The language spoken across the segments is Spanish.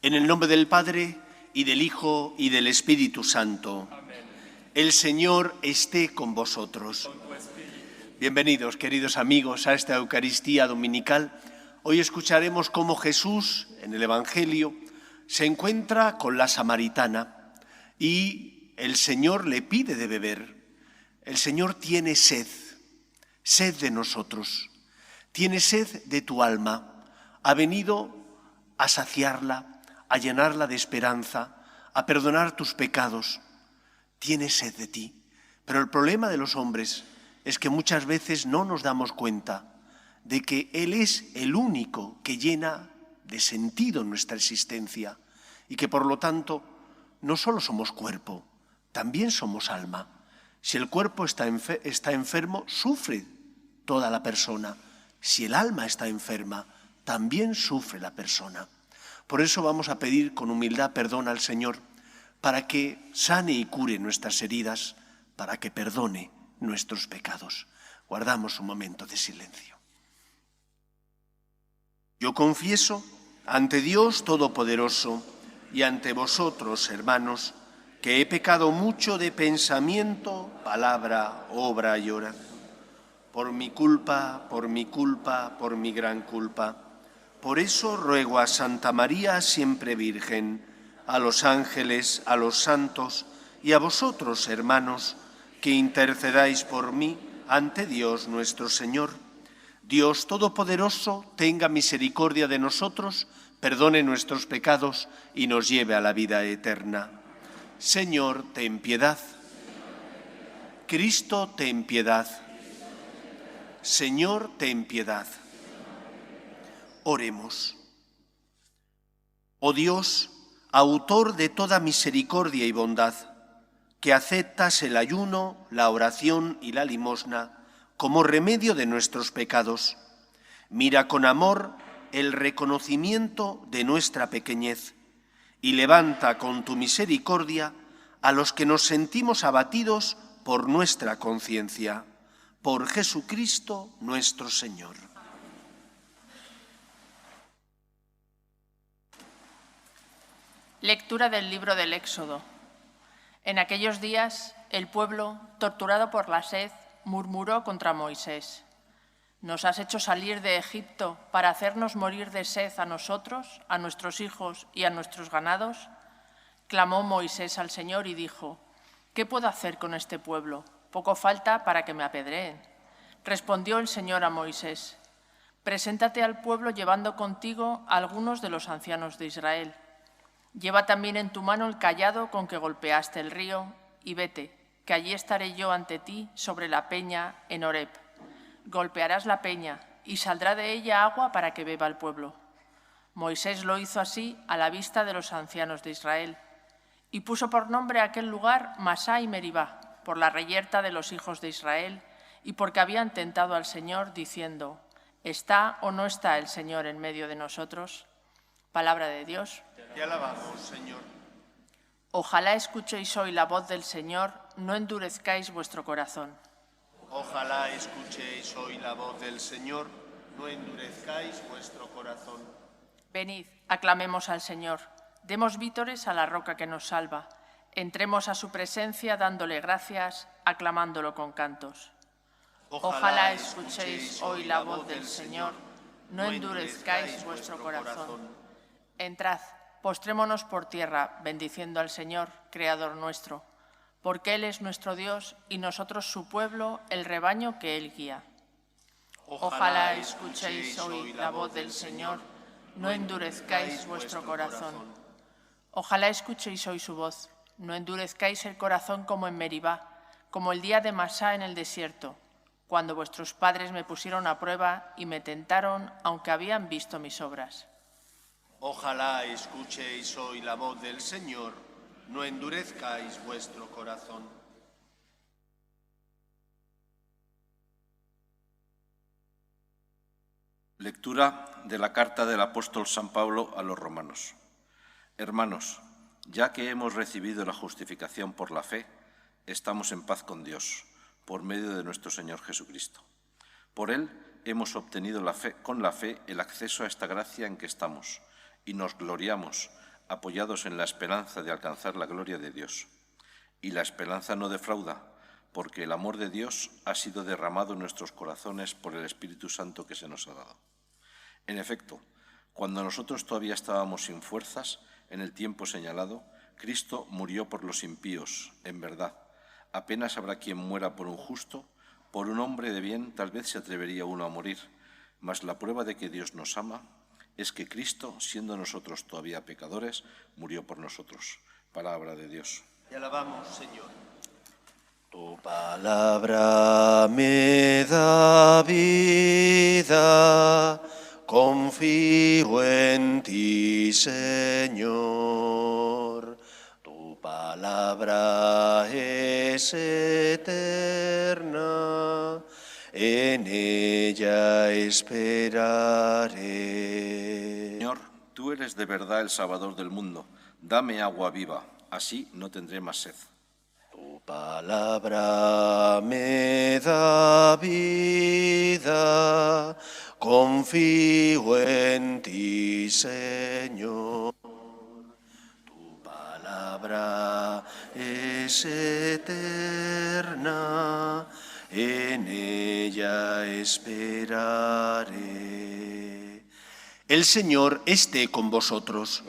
En el nombre del Padre, y del Hijo, y del Espíritu Santo. Amén. El Señor esté con vosotros. Bienvenidos, queridos amigos, a esta Eucaristía dominical. Hoy escucharemos cómo Jesús, en el Evangelio, se encuentra con la samaritana y el Señor le pide de beber. El Señor tiene sed de nosotros, tiene sed de tu alma. Ha venido a saciarla, a llenarla de esperanza, a perdonar tus pecados. Tiene sed de ti. Pero el problema de los hombres es que muchas veces no nos damos cuenta de que Él es el único que llena de sentido nuestra existencia y que por lo tanto no solo somos cuerpo, también somos alma. Si el cuerpo está enfermo, sufre toda la persona. Si el alma está enferma, también sufre la persona. Por eso vamos a pedir con humildad perdón al Señor para que sane y cure nuestras heridas, para que perdone nuestros pecados. Guardamos un momento de silencio. Yo confieso ante Dios Todopoderoso y ante vosotros, hermanos, que he pecado mucho de pensamiento, palabra, obra y oración. Por mi culpa, por mi gran culpa. Por eso ruego a Santa María, siempre Virgen, a los ángeles, a los santos y a vosotros, hermanos, que intercedáis por mí ante Dios nuestro Señor. Dios Todopoderoso tenga misericordia de nosotros, perdone nuestros pecados y nos lleve a la vida eterna. Señor, ten piedad. Cristo, ten piedad. Señor, ten piedad. Oremos. Oh Dios, autor de toda misericordia y bondad, que aceptas el ayuno, la oración y la limosna como remedio de nuestros pecados, mira con amor el reconocimiento de nuestra pequeñez y levanta con tu misericordia a los que nos sentimos abatidos por nuestra conciencia. Por Jesucristo nuestro Señor. Lectura del libro del Éxodo. En aquellos días, el pueblo, torturado por la sed, murmuró contra Moisés. ¿Nos has hecho salir de Egipto para hacernos morir de sed a nosotros, a nuestros hijos y a nuestros ganados? Clamó Moisés al Señor y dijo, ¿qué puedo hacer con este pueblo? Poco falta para que me apedreen. Respondió el Señor a Moisés, preséntate al pueblo llevando contigo a algunos de los ancianos de Israel. Lleva también en tu mano el cayado con que golpeaste el río y vete, que allí estaré yo ante ti sobre la peña en Horeb. Golpearás la peña y saldrá de ella agua para que beba el pueblo. Moisés lo hizo así a la vista de los ancianos de Israel y puso por nombre a aquel lugar Masá y Meribá, por la reyerta de los hijos de Israel y porque habían tentado al Señor diciendo, ¿está o no está el Señor en medio de nosotros? Palabra de Dios. Te alabamos, Señor. Ojalá escuchéis hoy la voz del Señor, no endurezcáis vuestro corazón. Ojalá escuchéis hoy la voz del Señor, no endurezcáis vuestro corazón. Venid, aclamemos al Señor, demos vítores a la roca que nos salva, entremos a su presencia dándole gracias, aclamándolo con cantos. Ojalá escuchéis hoy la voz del Señor, no endurezcáis vuestro corazón. Entrad, postrémonos por tierra, bendiciendo al Señor, Creador nuestro, porque Él es nuestro Dios y nosotros su pueblo, el rebaño que Él guía. Ojalá escuchéis hoy la voz del Señor, no endurezcáis vuestro corazón. Ojalá escuchéis hoy su voz, no endurezcáis el corazón como en Meribá, como el día de Masá en el desierto, cuando vuestros padres me pusieron a prueba y me tentaron, aunque habían visto mis obras. Ojalá escuchéis hoy la voz del Señor, no endurezcáis vuestro corazón. Lectura de la carta del apóstol San Pablo a los romanos. Hermanos, ya que hemos recibido la justificación por la fe, estamos en paz con Dios, por medio de nuestro Señor Jesucristo. Por Él hemos obtenido con la fe el acceso a esta gracia en que estamos y nos gloriamos, apoyados en la esperanza de alcanzar la gloria de Dios. Y la esperanza no defrauda, porque el amor de Dios ha sido derramado en nuestros corazones por el Espíritu Santo que se nos ha dado. En efecto, cuando nosotros todavía estábamos sin fuerzas, en el tiempo señalado, Cristo murió por los impíos, en verdad. Apenas habrá quien muera por un justo, por un hombre de bien tal vez se atrevería uno a morir, mas la prueba de que Dios nos ama es que Cristo, siendo nosotros todavía pecadores, murió por nosotros. Palabra de Dios. Te alabamos, Señor. Tu palabra me da vida, confío en ti, Señor. Tu palabra es eterna, en ella esperaré. Señor, tú eres de verdad el Salvador del mundo. Dame agua viva, así no tendré más sed. Tu palabra me da vida, confío en ti, Señor. Tu palabra es eterna, en ella esperaré. El Señor esté con vosotros.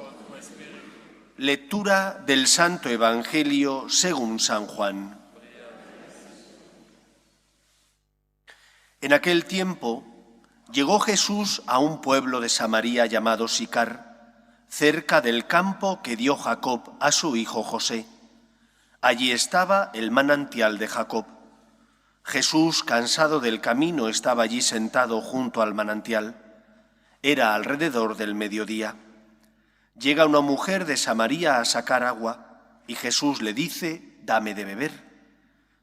Lectura del Santo Evangelio según San Juan. En aquel tiempo llegó Jesús a un pueblo de Samaria llamado Sicar, cerca del campo que dio Jacob a su hijo José. Allí estaba el manantial de Jacob. Jesús, cansado del camino, estaba allí sentado junto al manantial. Era alrededor del mediodía. Llega una mujer de Samaria a sacar agua y Jesús le dice: «Dame de beber».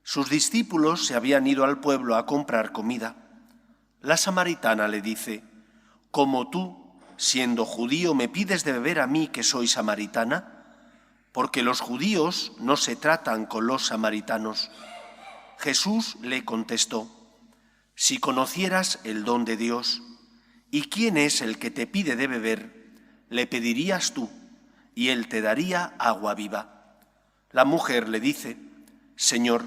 Sus discípulos se habían ido al pueblo a comprar comida. La samaritana le dice: «¿Cómo tú, siendo judío, me pides de beber a mí que soy samaritana? Porque los judíos no se tratan con los samaritanos». Jesús le contestó: «Si conocieras el don de Dios y quién es el que te pide de beber, le pedirías tú, y él te daría agua viva». La mujer le dice: «Señor,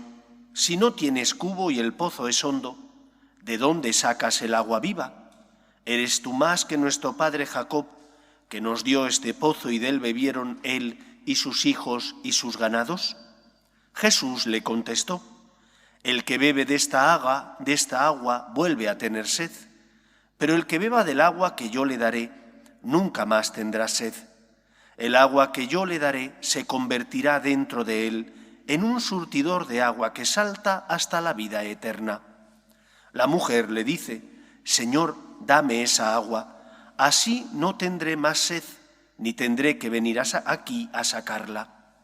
si no tienes cubo y el pozo es hondo, ¿de dónde sacas el agua viva? ¿Eres tú más que nuestro padre Jacob, que nos dio este pozo y de él bebieron él y sus hijos y sus ganados?» Jesús le contestó: «El que bebe de esta agua vuelve a tener sed, pero el que beba del agua que yo le daré, nunca más tendrá sed. El agua que yo le daré se convertirá dentro de él en un surtidor de agua que salta hasta la vida eterna». La mujer le dice: «Señor, dame esa agua, así no tendré más sed, ni tendré que venir aquí a sacarla.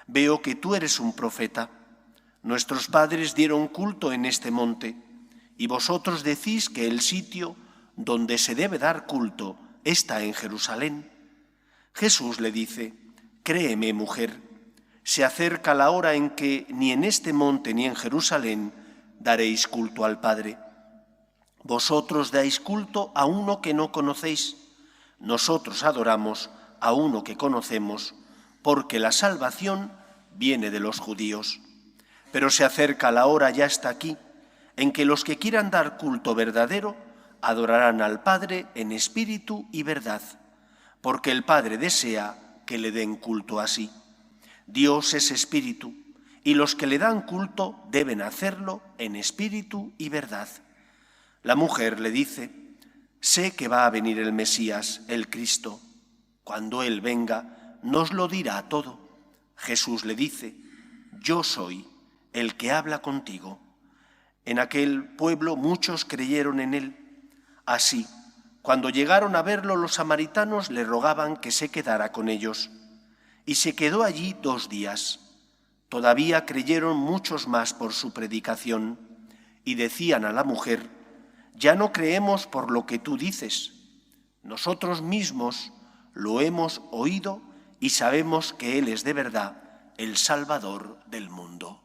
Veo que tú eres un profeta. Nuestros padres dieron culto en este monte, y vosotros decís que el sitio donde se debe dar culto está en Jerusalén». Jesús le dice: «Créeme, mujer, se acerca la hora en que ni en este monte ni en Jerusalén daréis culto al Padre. Vosotros dais culto a uno que no conocéis, nosotros adoramos a uno que conocemos, porque la salvación viene de los judíos. Pero se acerca la hora, ya está aquí, en que los que quieran dar culto verdadero adorarán al Padre en espíritu y verdad, porque el Padre desea que le den culto así. Dios es espíritu, y los que le dan culto deben hacerlo en espíritu y verdad». La mujer le dice: «Sé que va a venir el Mesías, el Cristo. Cuando Él venga, nos lo dirá todo». Jesús le dice: «Yo soy el que habla contigo». En aquel pueblo muchos creyeron en Él. Así, cuando llegaron a verlo, los samaritanos le rogaban que se quedara con ellos. Y se quedó allí 2 días. Todavía creyeron muchos más por su predicación, y decían a la mujer: «Ya no creemos por lo que tú dices. Nosotros mismos lo hemos oído y sabemos que Él es de verdad el Salvador del mundo».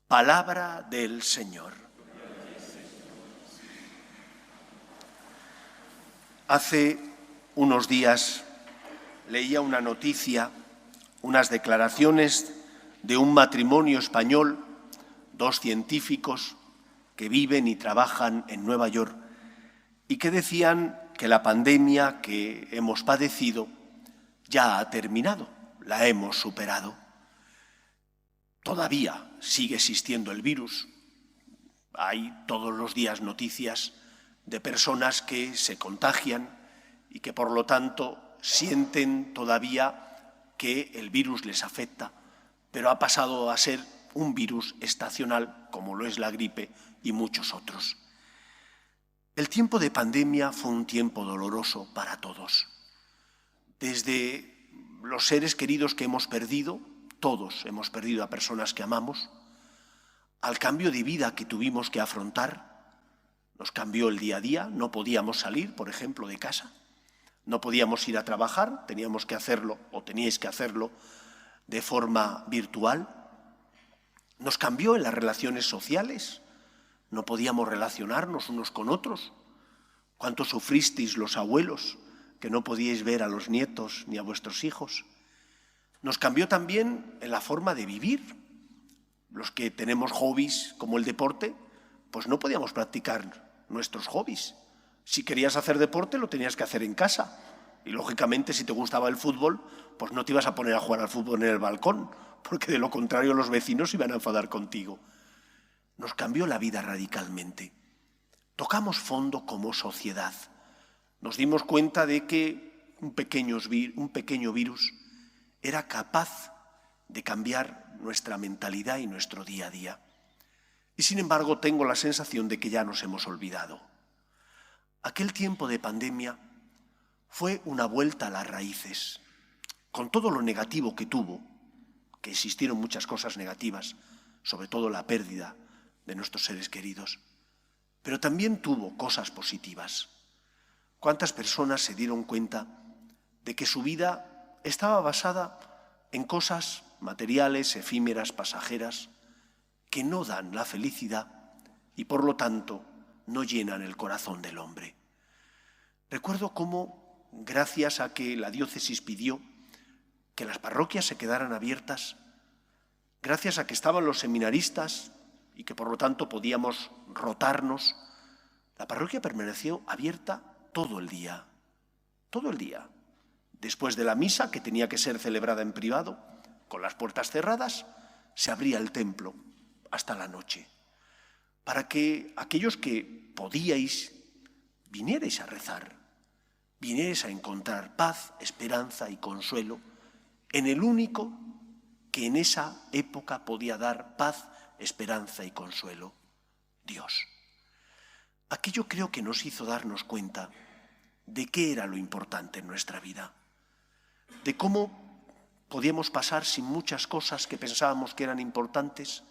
Palabra del Señor. Hace unos días leía una noticia, unas declaraciones de un matrimonio español, 2 científicos que viven y trabajan en Nueva York y que decían que la pandemia que hemos padecido ya ha terminado, la hemos superado. Todavía sigue existiendo el virus. Hay todos los días noticias de personas que se contagian y que por lo tanto sienten todavía que el virus les afecta, pero ha pasado a ser un virus estacional como lo es la gripe y muchos otros. El tiempo de pandemia fue un tiempo doloroso para todos. Desde los seres queridos que hemos perdido, todos hemos perdido a personas que amamos, al cambio de vida que tuvimos que afrontar. Nos cambió el día a día, no podíamos salir, por ejemplo, de casa, no podíamos ir a trabajar, teníamos que hacerlo o teníais que hacerlo de forma virtual. Nos cambió en las relaciones sociales, no podíamos relacionarnos unos con otros. ¿Cuánto sufristeis los abuelos que no podíais ver a los nietos ni a vuestros hijos? Nos cambió también en la forma de vivir. Los que tenemos hobbies como el deporte, pues no podíamos practicar nuestros hobbies. Si querías hacer deporte, lo tenías que hacer en casa. Y lógicamente, si te gustaba el fútbol, pues no te ibas a poner a jugar al fútbol en el balcón, porque de lo contrario los vecinos iban a enfadar contigo. Nos cambió la vida radicalmente. Tocamos fondo como sociedad. Nos dimos cuenta de que un pequeño virus era capaz de cambiar nuestra mentalidad y nuestro día a día. Y sin embargo, tengo la sensación de que ya nos hemos olvidado. Aquel tiempo de pandemia fue una vuelta a las raíces, con todo lo negativo que tuvo, que existieron muchas cosas negativas, sobre todo la pérdida de nuestros seres queridos, pero también tuvo cosas positivas. ¿Cuántas personas se dieron cuenta de que su vida estaba basada en cosas materiales, efímeras, pasajeras, que no dan la felicidad y por lo tanto no llenan el corazón del hombre? Recuerdo cómo, gracias a que la diócesis pidió que las parroquias se quedaran abiertas, gracias a que estaban los seminaristas y que por lo tanto podíamos rotarnos, la parroquia permaneció abierta todo el día. Todo el día. Después de la misa, que tenía que ser celebrada en privado, con las puertas cerradas, se abría el templo hasta la noche, para que aquellos que podíais vinierais a rezar, vinierais a encontrar paz, esperanza y consuelo en el único que en esa época podía dar paz, esperanza y consuelo, Dios. Aquello creo que nos hizo darnos cuenta de qué era lo importante en nuestra vida, de cómo podíamos pasar sin muchas cosas que pensábamos que eran importantes,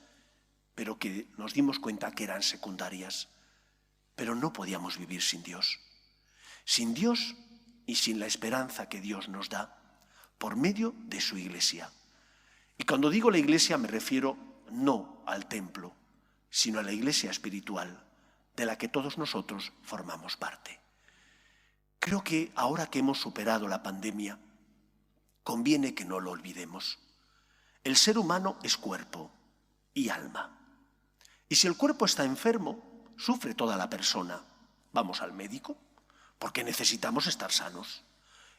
pero que nos dimos cuenta que eran secundarias. Pero no podíamos vivir sin Dios. Sin Dios y sin la esperanza que Dios nos da por medio de su Iglesia. Y cuando digo la Iglesia me refiero no al templo, sino a la Iglesia espiritual, de la que todos nosotros formamos parte. Creo que ahora que hemos superado la pandemia, conviene que no lo olvidemos. El ser humano es cuerpo y alma. Y si el cuerpo está enfermo, sufre toda la persona. Vamos al médico, porque necesitamos estar sanos.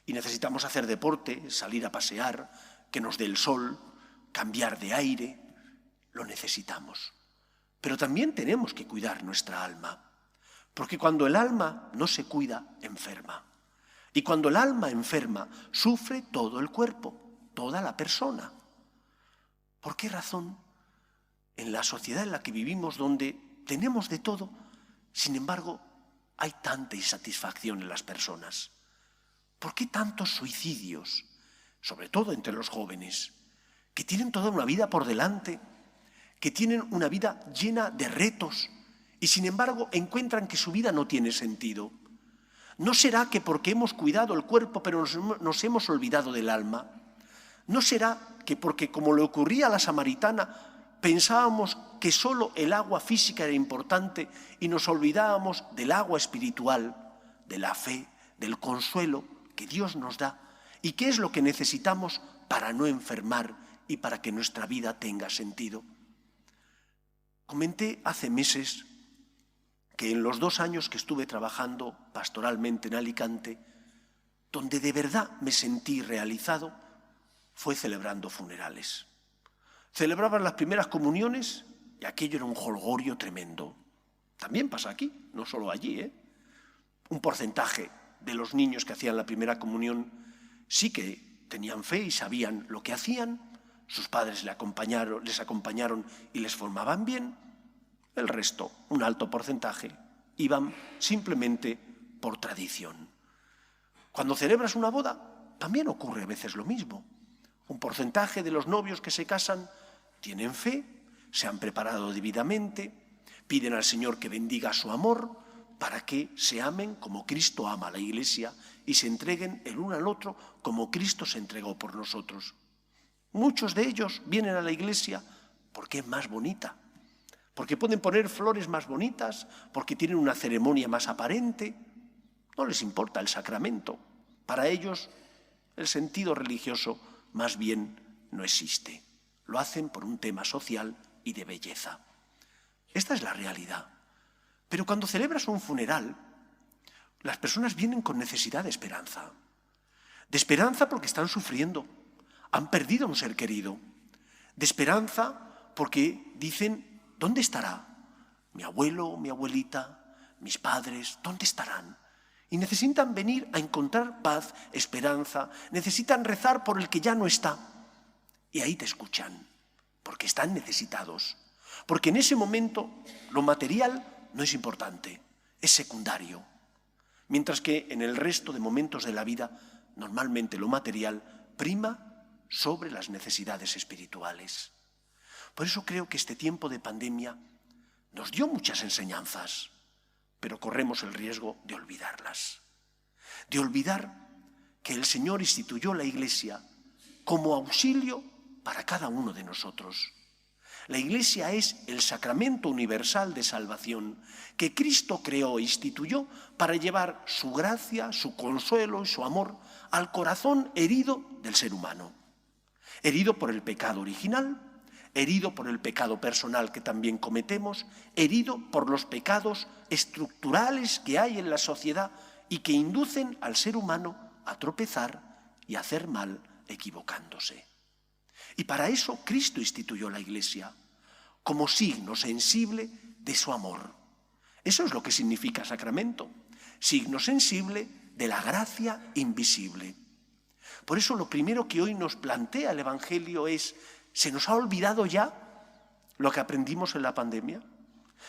Y necesitamos hacer deporte, salir a pasear, que nos dé el sol, cambiar de aire. Lo necesitamos. Pero también tenemos que cuidar nuestra alma, porque cuando el alma no se cuida, enferma. Y cuando el alma enferma, sufre todo el cuerpo, toda la persona. ¿Por qué razón? En la sociedad en la que vivimos, donde tenemos de todo, sin embargo, hay tanta insatisfacción en las personas. ¿Por qué tantos suicidios? Sobre todo entre los jóvenes, que tienen toda una vida por delante, que tienen una vida llena de retos y sin embargo encuentran que su vida no tiene sentido. ¿No será que porque hemos cuidado el cuerpo pero nos hemos olvidado del alma? ¿No será que porque, como le ocurría a la samaritana, pensábamos que solo el agua física era importante y nos olvidábamos del agua espiritual, de la fe, del consuelo que Dios nos da ¿Y qué es lo que necesitamos para no enfermar y para que nuestra vida tenga sentido? Comenté hace meses que en los 2 años que estuve trabajando pastoralmente en Alicante, donde de verdad me sentí realizado, fue celebrando funerales. Celebraban las primeras comuniones y aquello era un jolgorio tremendo. También pasa aquí, no solo allí, ¿eh? Un porcentaje de los niños que hacían la primera comunión sí que tenían fe y sabían lo que hacían, sus padres les acompañaron y les formaban bien. El resto, un alto porcentaje, iban simplemente por tradición. Cuando celebras una boda, también ocurre a veces lo mismo. Un porcentaje de los novios que se casan tienen fe, se han preparado debidamente, piden al Señor que bendiga su amor para que se amen como Cristo ama a la Iglesia y se entreguen el uno al otro como Cristo se entregó por nosotros. Muchos de ellos vienen a la Iglesia porque es más bonita, porque pueden poner flores más bonitas, porque tienen una ceremonia más aparente. No les importa el sacramento. Para ellos el sentido religioso más bien no existe. Lo hacen por un tema social y de belleza. Esta es la realidad. Pero cuando celebras un funeral, las personas vienen con necesidad de esperanza. De esperanza porque están sufriendo, han perdido a un ser querido. De esperanza porque dicen, ¿dónde estará mi abuelo, mi abuelita, mis padres? ¿Dónde estarán? Y necesitan venir a encontrar paz, esperanza, necesitan rezar por el que ya no está. Y ahí te escuchan, porque están necesitados. Porque en ese momento lo material no es importante, es secundario. Mientras que en el resto de momentos de la vida, normalmente lo material prima sobre las necesidades espirituales. Por eso creo que este tiempo de pandemia nos dio muchas enseñanzas, pero corremos el riesgo de olvidarlas. De olvidar que el Señor instituyó la Iglesia como auxilio para cada uno de nosotros. La Iglesia es el sacramento universal de salvación que Cristo creó e instituyó para llevar su gracia, su consuelo y su amor al corazón herido del ser humano. Herido por el pecado original, herido por el pecado personal que también cometemos, herido por los pecados estructurales que hay en la sociedad y que inducen al ser humano a tropezar y a hacer mal equivocándose. Y para eso Cristo instituyó la Iglesia, como signo sensible de su amor. Eso es lo que significa sacramento, signo sensible de la gracia invisible. Por eso lo primero que hoy nos plantea el Evangelio es, ¿se nos ha olvidado ya lo que aprendimos en la pandemia?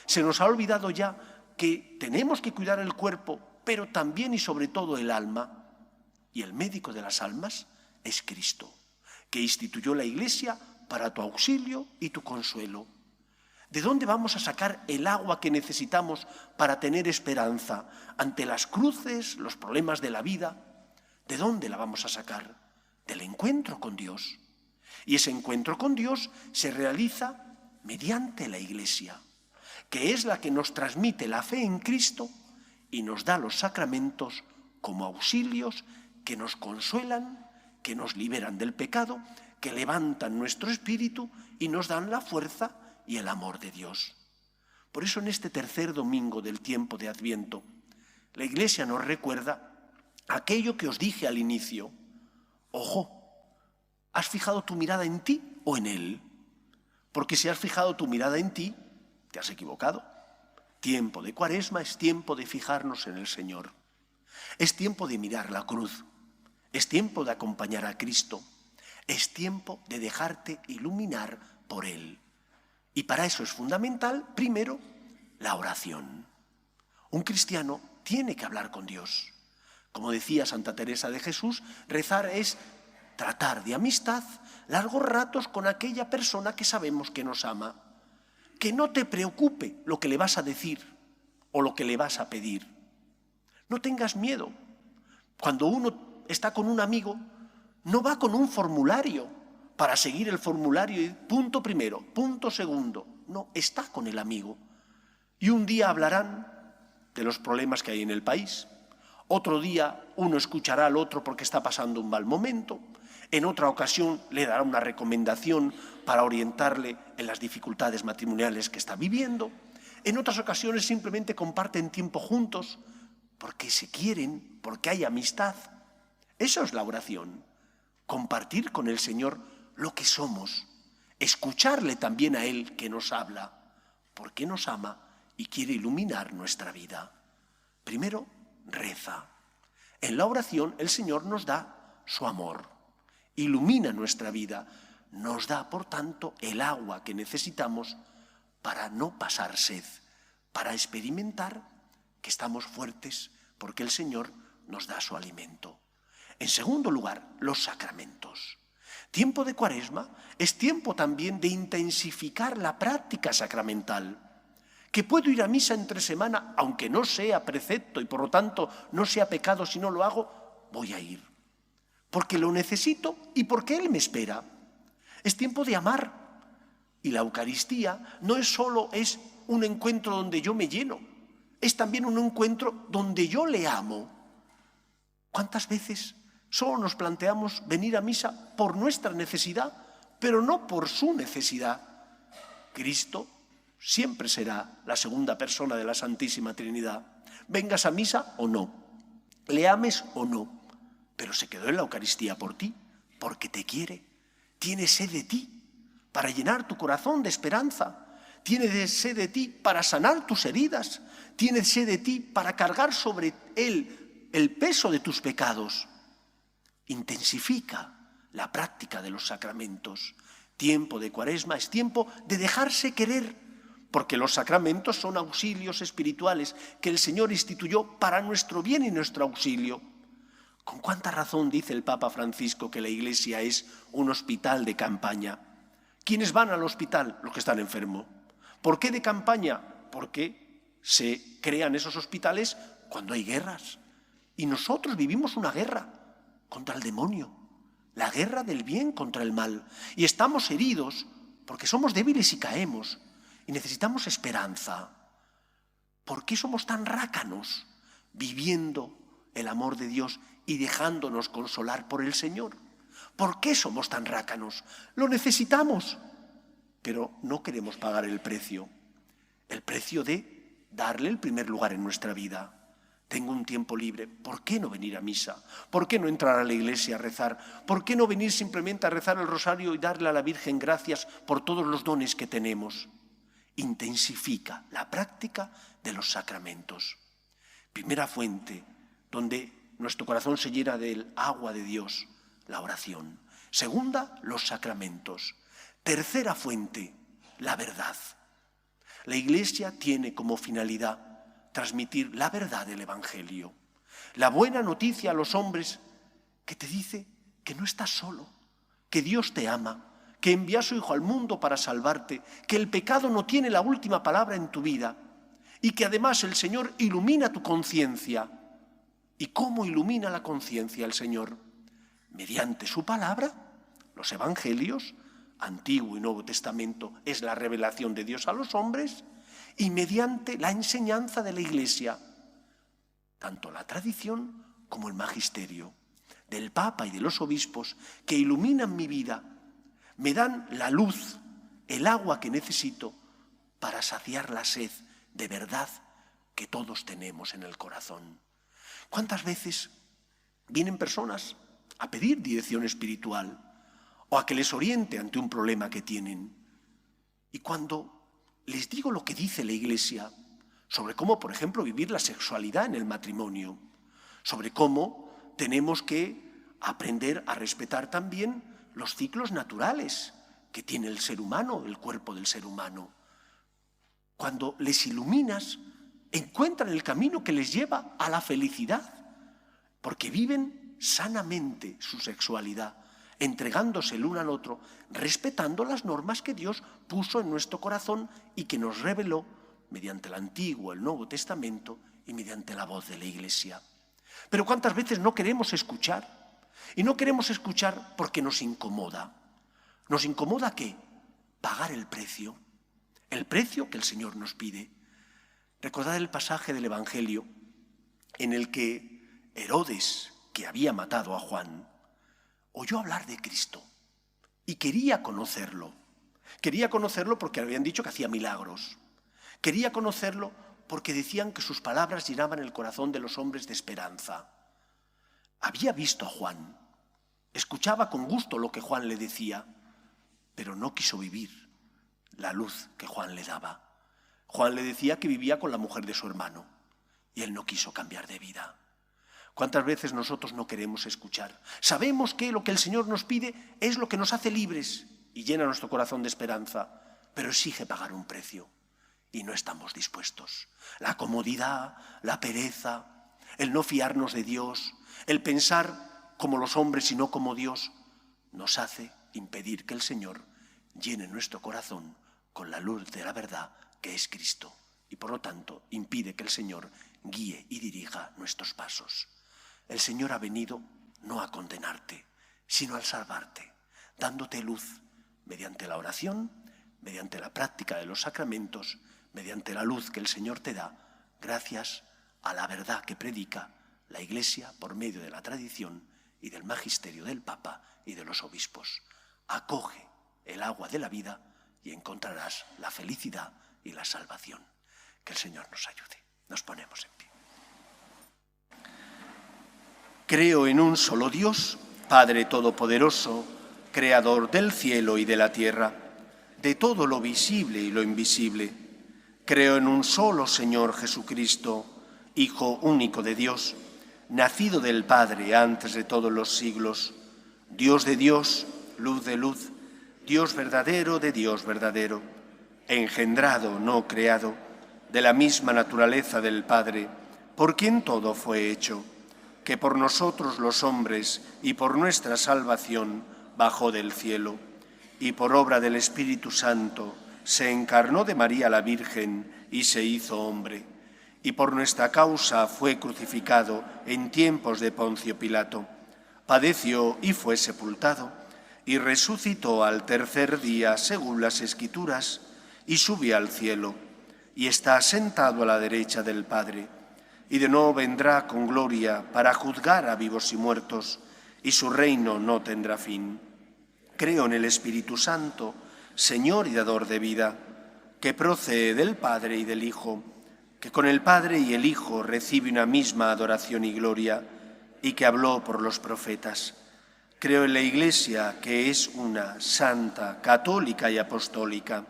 ¿Se nos ha olvidado ya que tenemos que cuidar el cuerpo, pero también y sobre todo el alma? Y el médico de las almas es Cristo, que instituyó la Iglesia para tu auxilio y tu consuelo. ¿De dónde vamos a sacar el agua que necesitamos para tener esperanza ante las cruces, los problemas de la vida? ¿De dónde la vamos a sacar? Del encuentro con Dios. Y ese encuentro con Dios se realiza mediante la Iglesia, que es la que nos transmite la fe en Cristo y nos da los sacramentos como auxilios que nos consuelan, que nos liberan del pecado, que levantan nuestro espíritu y nos dan la fuerza y el amor de Dios. Por eso en este tercer domingo del tiempo de Adviento, la Iglesia nos recuerda aquello que os dije al inicio. Ojo, ¿has fijado tu mirada en ti o en Él? Porque si has fijado tu mirada en ti, te has equivocado. Tiempo de Cuaresma es tiempo de fijarnos en el Señor. Es tiempo de mirar la cruz. Es tiempo de acompañar a Cristo. Es tiempo de dejarte iluminar por Él. Y para eso es fundamental, primero, la oración. Un cristiano tiene que hablar con Dios. Como decía Santa Teresa de Jesús, rezar es tratar de amistad largos ratos con aquella persona que sabemos que nos ama. Que no te preocupe lo que le vas a decir o lo que le vas a pedir. No tengas miedo. Cuando uno está con un amigo, no va con un formulario para seguir el formulario y punto primero, punto segundo. No, está con el amigo. Y un día hablarán de los problemas que hay en el país. Otro día uno escuchará al otro porque está pasando un mal momento. En otra ocasión le dará una recomendación para orientarle en las dificultades matrimoniales que está viviendo. En otras ocasiones simplemente comparten tiempo juntos porque se quieren, porque hay amistad. Eso es la oración. Compartir con el Señor lo que somos. Escucharle también a Él que nos habla, porque nos ama y quiere iluminar nuestra vida. Primero, reza. En la oración el Señor nos da su amor, ilumina nuestra vida, nos da, por tanto, el agua que necesitamos para no pasar sed, para experimentar que estamos fuertes porque el Señor nos da su alimento. En segundo lugar, los sacramentos. Tiempo de Cuaresma es tiempo también de intensificar la práctica sacramental. Que puedo ir a misa entre semana, aunque no sea precepto y por lo tanto no sea pecado si no lo hago, voy a ir. Porque lo necesito y porque Él me espera. Es tiempo de amar. Y la Eucaristía no es solo un encuentro donde yo me lleno, es también un encuentro donde yo le amo. ¿Cuántas veces solo nos planteamos venir a misa por nuestra necesidad, pero no por su necesidad? Cristo siempre será la segunda persona de la Santísima Trinidad. Vengas a misa o no, le ames o no, pero se quedó en la Eucaristía por ti, porque te quiere, tiene sed de ti para llenar tu corazón de esperanza, tiene sed de ti para sanar tus heridas, tiene sed de ti para cargar sobre Él el peso de tus pecados. Intensifica la práctica de los sacramentos. Tiempo de Cuaresma es tiempo de dejarse querer, porque los sacramentos son auxilios espirituales que el Señor instituyó para nuestro bien y nuestro auxilio. ¿Con cuánta razón dice el Papa Francisco que la Iglesia es un hospital de campaña? ¿Quiénes van al hospital? Los que están enfermos. ¿Por qué de campaña? Porque se crean esos hospitales cuando hay guerras. Y nosotros vivimos una guerra contra el demonio, la guerra del bien contra el mal. Y estamos heridos porque somos débiles y caemos. Y necesitamos esperanza. ¿Por qué somos tan rácanos viviendo el amor de Dios y dejándonos consolar por el Señor? ¿Por qué somos tan rácanos? Lo necesitamos, pero no queremos pagar el precio de darle el primer lugar en nuestra vida. Tengo un tiempo libre, ¿por qué no venir a misa? ¿Por qué no entrar a la iglesia a rezar? ¿Por qué no venir simplemente a rezar el rosario y darle a la Virgen gracias por todos los dones que tenemos? Intensifica la práctica de los sacramentos. Primera fuente donde nuestro corazón se llena del agua de Dios, la oración. Segunda, los sacramentos. Tercera fuente, la verdad. La Iglesia tiene como finalidad transmitir la verdad del Evangelio. La buena noticia a los hombres que te dice que no estás solo, que Dios te ama, que envía a su Hijo al mundo para salvarte, que el pecado no tiene la última palabra en tu vida y que además el Señor ilumina tu conciencia. ¿Y cómo ilumina la conciencia el Señor? Mediante su palabra, los evangelios, Antiguo y Nuevo Testamento, es la revelación de Dios a los hombres, y mediante la enseñanza de la Iglesia, tanto la tradición como el magisterio del Papa y de los obispos que iluminan mi vida, me dan la luz, el agua que necesito para saciar la sed de verdad que todos tenemos en el corazón. ¿Cuántas veces vienen personas a pedir dirección espiritual o a que les oriente ante un problema que tienen? Y cuando les digo lo que dice la Iglesia sobre cómo, por ejemplo, vivir la sexualidad en el matrimonio, sobre cómo tenemos que aprender a respetar también los ciclos naturales que tiene el ser humano, el cuerpo del ser humano. Cuando les iluminas, encuentran el camino que les lleva a la felicidad, porque viven sanamente su sexualidad, entregándose el uno al otro, respetando las normas que Dios puso en nuestro corazón y que nos reveló mediante el Antiguo, el Nuevo Testamento y mediante la voz de la Iglesia. Pero ¿cuántas veces no queremos escuchar? Y no queremos escuchar porque nos incomoda. ¿Nos incomoda qué? Pagar el precio que el Señor nos pide. Recordad el pasaje del Evangelio en el que Herodes, que había matado a Juan, oyó hablar de Cristo y quería conocerlo. Quería conocerlo porque le habían dicho que hacía milagros. Quería conocerlo porque decían que sus palabras llenaban el corazón de los hombres de esperanza. Había visto a Juan, escuchaba con gusto lo que Juan le decía, pero no quiso vivir la luz que Juan le daba. Juan le decía que vivía con la mujer de su hermano y él no quiso cambiar de vida. ¿Cuántas veces nosotros no queremos escuchar? Sabemos que lo que el Señor nos pide es lo que nos hace libres y llena nuestro corazón de esperanza, pero exige pagar un precio y no estamos dispuestos. La comodidad, la pereza, el no fiarnos de Dios, el pensar como los hombres y no como Dios, nos hace impedir que el Señor llene nuestro corazón con la luz de la verdad que es Cristo y por lo tanto impide que el Señor guíe y dirija nuestros pasos. El Señor ha venido no a condenarte, sino a salvarte, dándote luz mediante la oración, mediante la práctica de los sacramentos, mediante la luz que el Señor te da, gracias a la verdad que predica la Iglesia por medio de la tradición y del magisterio del Papa y de los obispos. Acoge el agua de la vida y encontrarás la felicidad y la salvación. Que el Señor nos ayude. Nos ponemos en pie. Creo en un solo Dios, Padre Todopoderoso, Creador del cielo y de la tierra, de todo lo visible y lo invisible. Creo en un solo Señor Jesucristo, Hijo único de Dios, nacido del Padre antes de todos los siglos, Dios de Dios, luz de luz, Dios verdadero de Dios verdadero, engendrado, no creado, de la misma naturaleza del Padre, por quien todo fue hecho, que por nosotros los hombres y por nuestra salvación bajó del cielo, y por obra del Espíritu Santo se encarnó de María la Virgen y se hizo hombre, y por nuestra causa fue crucificado en tiempos de Poncio Pilato, padeció y fue sepultado, y resucitó al tercer día según las Escrituras, y subió al cielo, y está sentado a la derecha del Padre, y de nuevo vendrá con gloria para juzgar a vivos y muertos, y su reino no tendrá fin. Creo en el Espíritu Santo, Señor y dador de vida, que procede del Padre y del Hijo, que con el Padre y el Hijo recibe una misma adoración y gloria, y que habló por los profetas. Creo en la Iglesia, que es una, santa, católica y apostólica.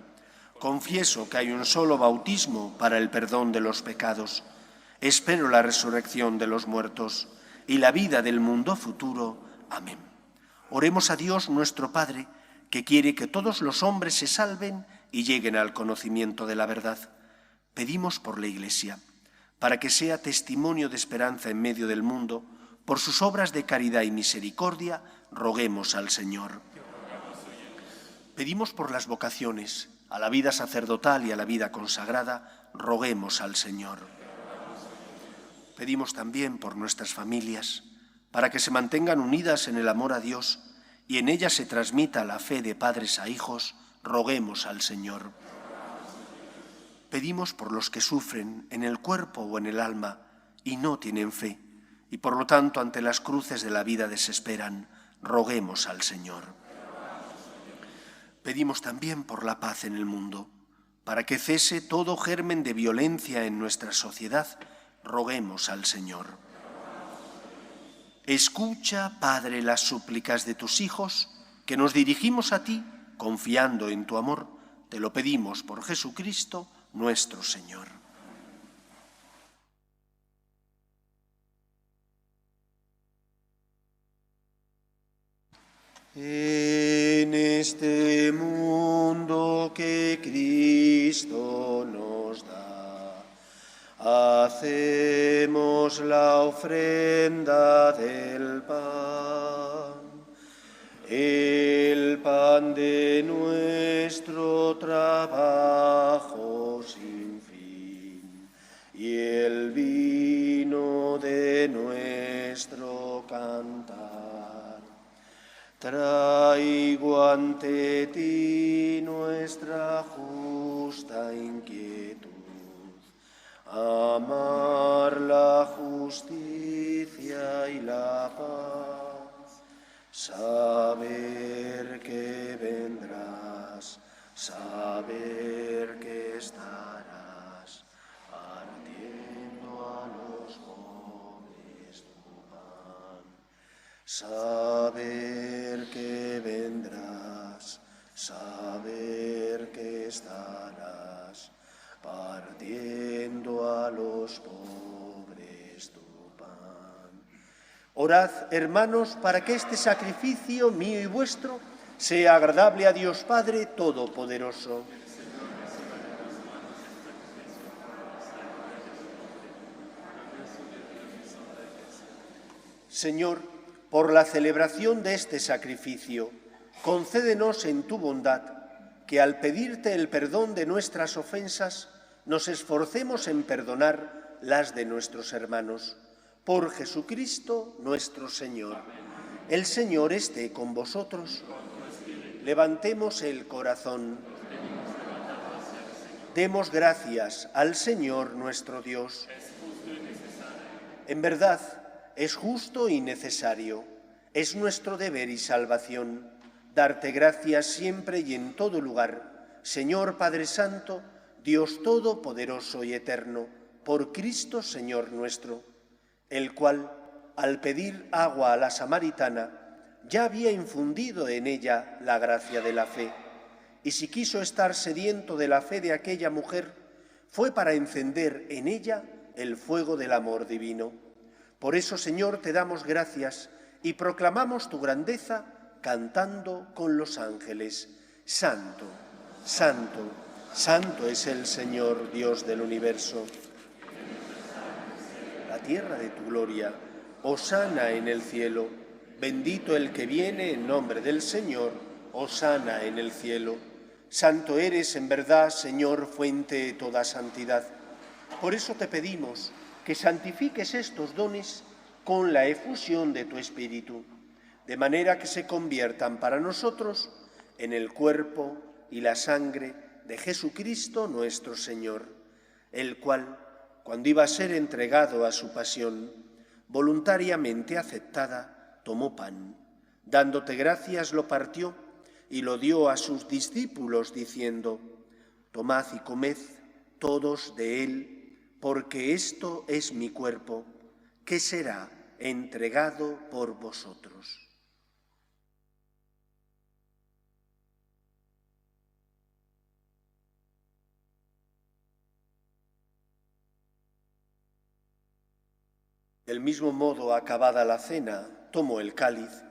Confieso que hay un solo bautismo para el perdón de los pecados. Espero la resurrección de los muertos y la vida del mundo futuro. Amén. Oremos a Dios nuestro Padre, que quiere que todos los hombres se salven y lleguen al conocimiento de la verdad. Pedimos por la Iglesia, para que sea testimonio de esperanza en medio del mundo, por sus obras de caridad y misericordia, roguemos al Señor. Pedimos por las vocaciones, a la vida sacerdotal y a la vida consagrada, roguemos al Señor. Pedimos también por nuestras familias, para que se mantengan unidas en el amor a Dios y en ellas se transmita la fe de padres a hijos, roguemos al Señor. Pedimos por los que sufren en el cuerpo o en el alma y no tienen fe, y por lo tanto ante las cruces de la vida desesperan, roguemos al Señor. Pedimos también por la paz en el mundo, para que cese todo germen de violencia en nuestra sociedad, roguemos al Señor. Escucha, Padre, las súplicas de tus hijos, que nos dirigimos a ti, confiando en tu amor. Te lo pedimos por Jesucristo, nuestro Señor. En este mundo que Cristo nos da, hacemos la ofrenda del pan, el pan de nuestro trabajo sin fin y el vino de nuestro cantar. Traigo ante ti nuestra justa inquietud, amar la justicia y la paz, saber que vendrás, saber que estarás partiendo a los pobres tu pan, saber que vendrás, saber que estarás partiendo a los pobres tu pan. Orad, hermanos, para que este sacrificio mío y vuestro sea agradable a Dios Padre Todopoderoso. Señor, por la celebración de este sacrificio, concédenos en tu bondad que al pedirte el perdón de nuestras ofensas, nos esforcemos en perdonar las de nuestros hermanos. Por Jesucristo nuestro Señor. El Señor esté con vosotros. Levantemos el corazón. Demos gracias al Señor nuestro Dios. En verdad, es justo y necesario, es nuestro deber y salvación, darte gracias siempre y en todo lugar, Señor Padre Santo, Dios Todopoderoso y Eterno, por Cristo Señor nuestro, el cual, al pedir agua a la samaritana, ya había infundido en ella la gracia de la fe, y si quiso estar sediento de la fe de aquella mujer, fue para encender en ella el fuego del amor divino. Por eso, Señor, te damos gracias y proclamamos tu grandeza cantando con los ángeles. Santo, santo, santo es el Señor, Dios del universo. La tierra de tu gloria, hosana en el cielo. Bendito el que viene en nombre del Señor, hosana en el cielo. Santo eres en verdad, Señor, fuente de toda santidad. Por eso te pedimos que santifiques estos dones con la efusión de tu Espíritu, de manera que se conviertan para nosotros en el cuerpo y la sangre de Jesucristo nuestro Señor, el cual, cuando iba a ser entregado a su pasión, voluntariamente aceptada, tomó pan, dándote gracias lo partió y lo dio a sus discípulos diciendo: tomad y comed todos de él, porque esto es mi cuerpo, que será entregado por vosotros. Del mismo modo, acabada la cena, tomó el cáliz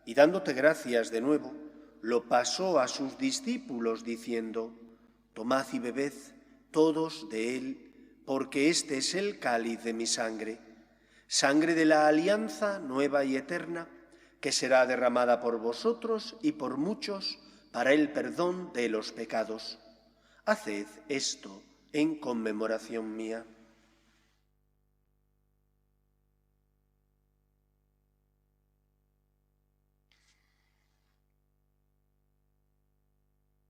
y, dándote gracias de nuevo, lo pasó a sus discípulos diciendo: tomad y bebed todos de él, porque este es el cáliz de mi sangre, sangre de la alianza nueva y eterna, que será derramada por vosotros y por muchos para el perdón de los pecados. Haced esto en conmemoración mía.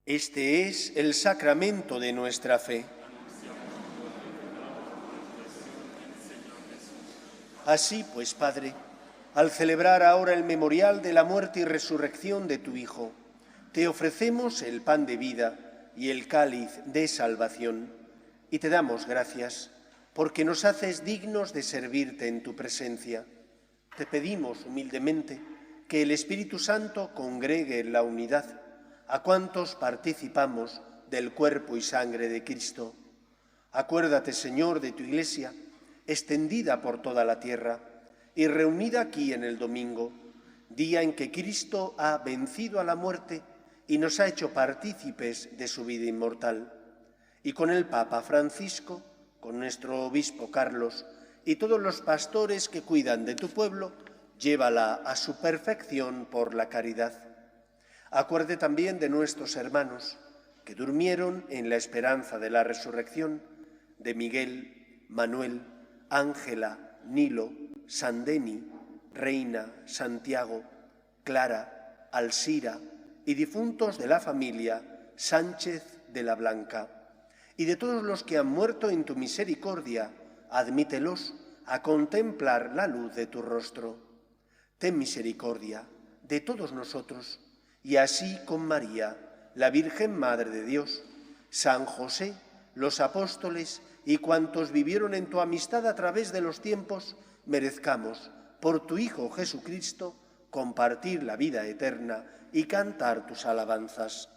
Este es el sacramento de nuestra fe. Así pues, Padre, al celebrar ahora el memorial de la muerte y resurrección de tu Hijo, te ofrecemos el pan de vida y el cáliz de salvación, y te damos gracias porque nos haces dignos de servirte en tu presencia. Te pedimos humildemente que el Espíritu Santo congregue en la unidad a cuantos participamos del cuerpo y sangre de Cristo. Acuérdate, Señor, de tu Iglesia, extendida por toda la tierra y reunida aquí en el domingo, día en que Cristo ha vencido a la muerte y nos ha hecho partícipes de su vida inmortal. Y con el Papa Francisco, con nuestro obispo Carlos y todos los pastores que cuidan de tu pueblo, llévala a su perfección por la caridad. Acuerde también de nuestros hermanos que durmieron en la esperanza de la resurrección, de Miguel, Manuel, Ángela, Nilo, Sandeni, Reina, Santiago, Clara, Alsira y difuntos de la familia Sánchez de la Blanca, y de todos los que han muerto en tu misericordia, admítelos a contemplar la luz de tu rostro. Ten misericordia de todos nosotros, y así con María, la Virgen Madre de Dios, San José, los apóstoles y cuantos vivieron en tu amistad a través de los tiempos, merezcamos, por tu Hijo Jesucristo, compartir la vida eterna y cantar tus alabanzas.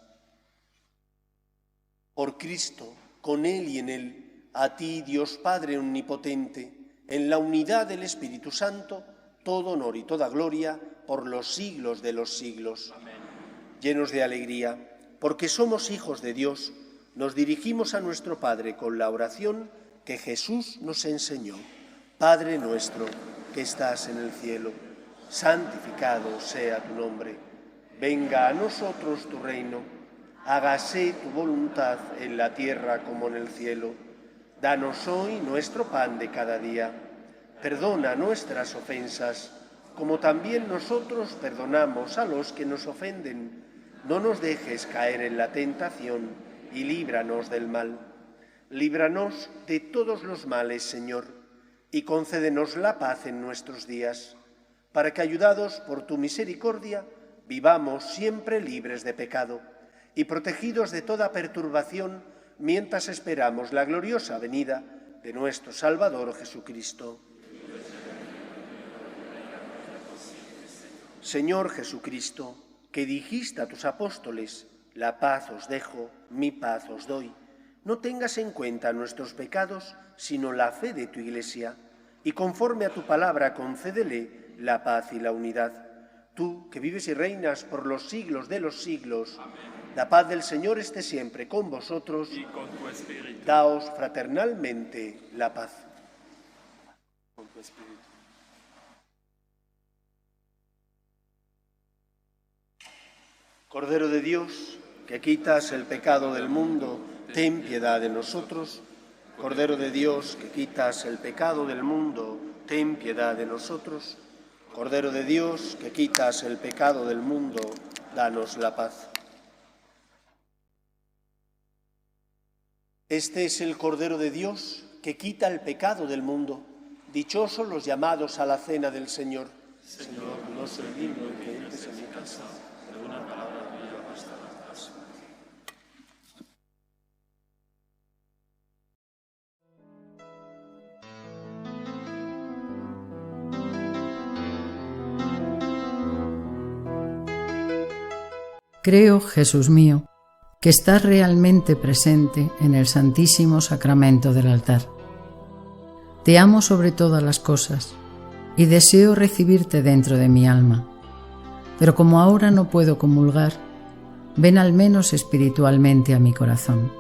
Por Cristo, con Él y en Él, a ti, Dios Padre omnipotente, en la unidad del Espíritu Santo, todo honor y toda gloria por los siglos de los siglos. Amén. Llenos de alegría, porque somos hijos de Dios, nos dirigimos a nuestro Padre con la oración que Jesús nos enseñó. Padre nuestro, que estás en el cielo, santificado sea tu nombre. Venga a nosotros tu reino. Hágase tu voluntad en la tierra como en el cielo. Danos hoy nuestro pan de cada día. Perdona nuestras ofensas, como también nosotros perdonamos a los que nos ofenden. No nos dejes caer en la tentación y líbranos del mal. Líbranos de todos los males, Señor, y concédenos la paz en nuestros días, para que, ayudados por tu misericordia, vivamos siempre libres de pecado y protegidos de toda perturbación, mientras esperamos la gloriosa venida de nuestro Salvador Jesucristo. Señor Jesucristo, que dijiste a tus apóstoles, la paz os dejo, mi paz os doy, no tengas en cuenta nuestros pecados, sino la fe de tu Iglesia, y conforme a tu palabra concédele la paz y la unidad. Tú, que vives y reinas por los siglos de los siglos, amén. La paz del Señor esté siempre con vosotros, y con tu espíritu. Daos fraternalmente la paz. Con tu espíritu. Cordero de Dios, que quitas el pecado del mundo, ten piedad de nosotros. Cordero de Dios, que quitas el pecado del mundo, ten piedad de nosotros. Cordero de Dios, que quitas el pecado del mundo, danos la paz. Este es el Cordero de Dios, que quita el pecado del mundo. Dichosos los llamados a la cena del Señor. Señor, no soy digno de que entres en mi casa, pero una palabra tuya bastará. Creo, Jesús mío, que estás realmente presente en el Santísimo Sacramento del altar. Te amo sobre todas las cosas y deseo recibirte dentro de mi alma, pero como ahora no puedo comulgar, ven al menos espiritualmente a mi corazón.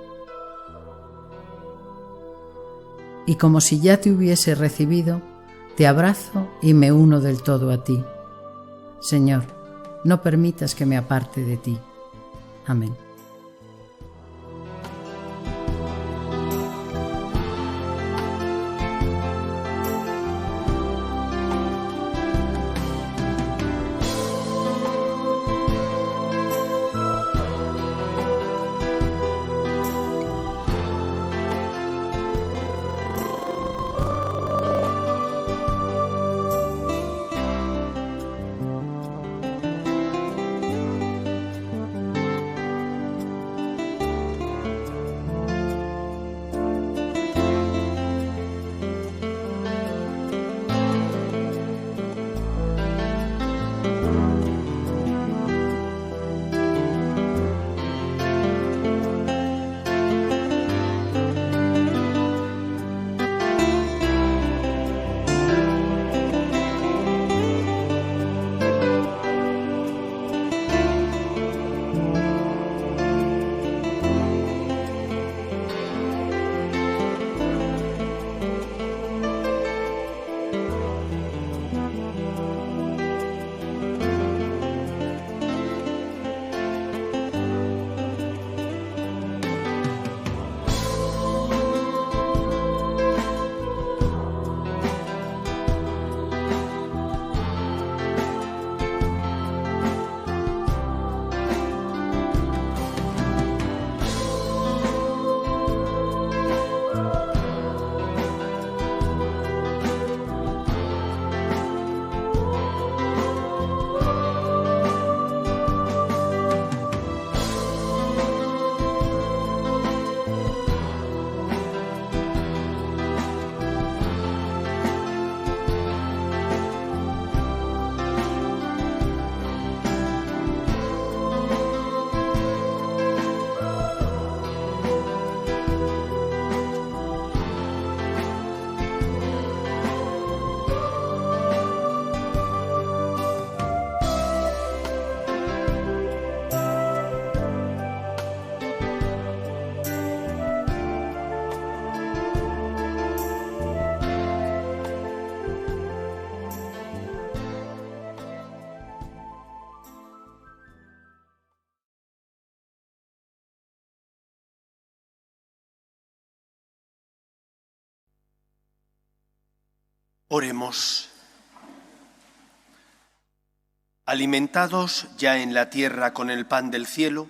Y como si ya te hubiese recibido, te abrazo y me uno del todo a ti. Señor, no permitas que me aparte de ti. Amén. Oremos. Alimentados ya en la tierra con el pan del cielo,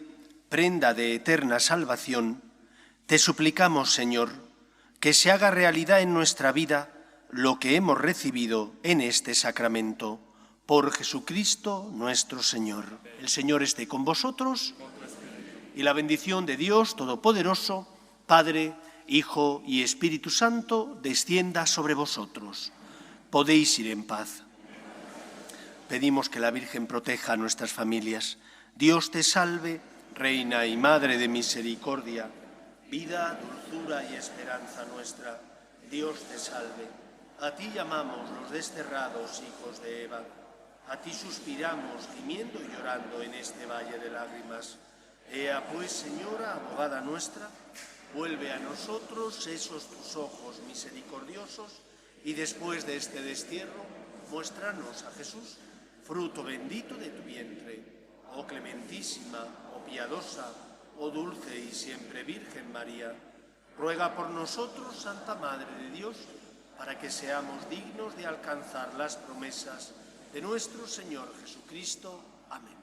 prenda de eterna salvación, te suplicamos, Señor, que se haga realidad en nuestra vida lo que hemos recibido en este sacramento. Por Jesucristo nuestro Señor. El Señor esté con vosotros y la bendición de Dios Todopoderoso, Padre, Hijo y Espíritu Santo, descienda sobre vosotros. Podéis ir en paz. Pedimos que la Virgen proteja a nuestras familias. Dios te salve, Reina y Madre de misericordia, vida, dulzura y esperanza nuestra. Dios te salve. A ti llamamos los desterrados hijos de Eva. A ti suspiramos, gimiendo y llorando en este valle de lágrimas. Ea pues, Señora, abogada nuestra, vuelve a nosotros esos tus ojos misericordiosos y después de este destierro, muéstranos a Jesús, fruto bendito de tu vientre. Oh clementísima, oh piadosa, oh dulce y siempre Virgen María, ruega por nosotros, Santa Madre de Dios, para que seamos dignos de alcanzar las promesas de nuestro Señor Jesucristo. Amén.